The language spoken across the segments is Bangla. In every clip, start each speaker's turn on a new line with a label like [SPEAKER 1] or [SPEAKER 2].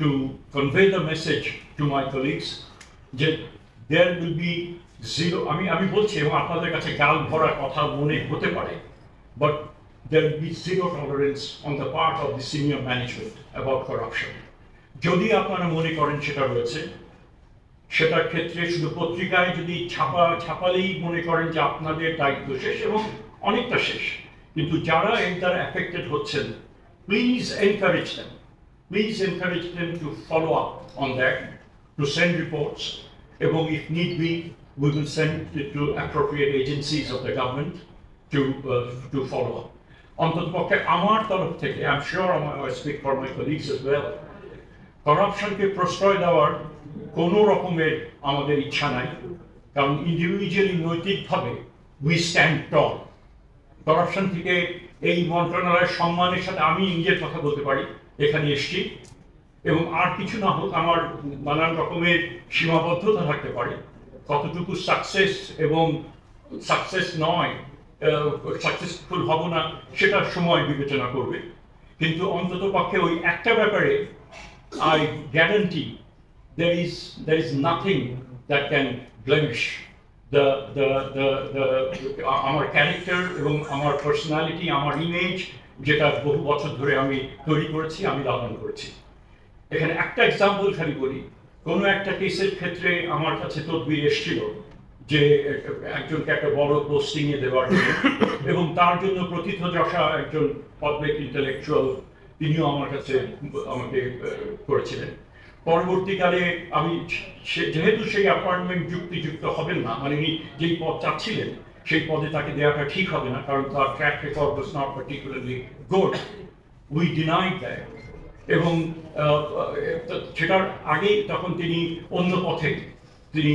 [SPEAKER 1] to convey the message to my colleagues that there will be zero, আমি বলছি এবং আপনাদের কাছে গাল ভরা কথা মনে হতে পারে, but there will be zero tolerance on the part of the senior management about corruption. যদি আপনারা মনে করেন সেটা রয়েছে, সেটার ক্ষেত্রে শুধু পত্রিকায় যদি ছাপালেই মনে করেন যে আপনাদের দায়িত্ব শেষ, এবং অনেকটা শেষ, কিন্তু যারা এর দ্বারা এফেক্টেড হচ্ছেন, please encourage them to follow up on that, to send reports, এবং if need be we will send it to appropriate agencies of the government to follow up. অন্ততপক্ষে আমার তরফ থেকে, I'm sure I speak for my colleagues as well, করাপশনকে প্রশ্রয় দেওয়ার কোনো রকমের আমাদের ইচ্ছা নাই, কারণ ইন্ডিভিজুয়ালি নৈতিকভাবে উই স্ট্যান্ড টল। করাপশন থেকে এই মন্ত্রণালয়ের সম্মানের সাথে আমি নিজের কথা বলতে পারি, এখানে এসছি, এবং আর কিছু না হোক আমার নানান রকমের সীমাবদ্ধতা থাকতে পারে, কতটুকু সাকসেস এবং সাকসেস নয়, সাকসেসফুল হব না সেটা সময় বিবেচনা করবে, কিন্তু অন্তত পক্ষে ওই একটা ব্যাপারে I guarantee there is nothing that can blemish আমার ক্যারেক্টার এবং আমার পার্সোনালিটি, আমার ইমেজ, যেটা বহু বছর ধরে আমি তৈরি করেছি, আমি লালন করেছি। এখানে একটা এক্সাম্পল খালি বলি, কোনো একটা কেসের ক্ষেত্রে আমার কাছে তদবির এসেছিল যে একজনকে একটা বড় পোস্টিংয়ে দেওয়ার জন্য, এবং তার জন্য প্রথিতযশা একজন পাবলিক ইন্টেলেকচুয়াল, তিনিও আমার কাছে আমাকে করেছিলেন। পরবর্তীকালে আমি যেহেতু সেই অ্যাপয়েন্টমেন্ট যুক্তিযুক্ত হবেন না, মানে উনি যেই পদ চাচ্ছিলেন সেই পদে তাকে দেওয়াটা ঠিক হবে না, কারণ তার track record was not particularly good, we denied that, এবং সেটার আগেই তখন তিনি অন্য পথে তিনি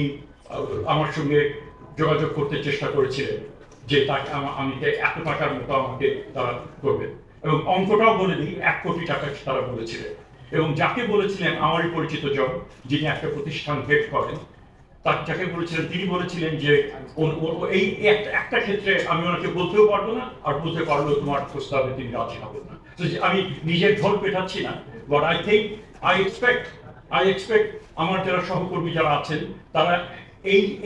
[SPEAKER 1] আমার সঙ্গে যোগাযোগ করতে চেষ্টা করেছিলেন যে তাকে আমি এত টাকার মতো আমাকে তারা করবেন, এবং অঙ্কটাও বলে দিই, 1 কোটি টাকা তারা বলেছিলেন, এবং যাকে বলেছিলেন আমারই পরিচিত জন, যিনি একটা প্রতিষ্ঠান হেড করেন, তার যাকে বলেছিলেন তিনি বলেছিলেন যে এই একটা ক্ষেত্রে আমি ওনাকে বলতেও পারবো না, আর বলতে পারলেও তোমার প্রস্তাবে তিনি রাজি হবেন না। আমি নিজের ঢোল পেটাচ্ছি না, বাট আই এক্সপেক্ট আমার যারা সহকর্মী যারা আছেন তারা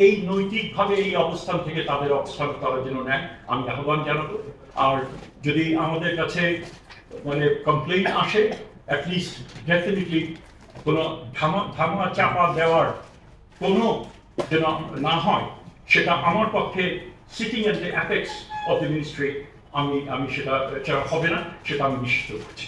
[SPEAKER 1] এই নৈতিকভাবে এই অবস্থান থেকে তাদের অবস্থান তারা যেন নেয়, আমি আহ্বান জানাবো। আর যদি আমাদের কাছে মানে কমপ্লেইন আসে, অ্যাটলিস্ট ডেফিনেটলি কোনো ধামা চাপা দেওয়ার কোনো যেন না হয়, সেটা আমার পক্ষে sitting at the apex of the ministry আমি সেটা হবে না, সেটা আমি নিশ্চিত করছি।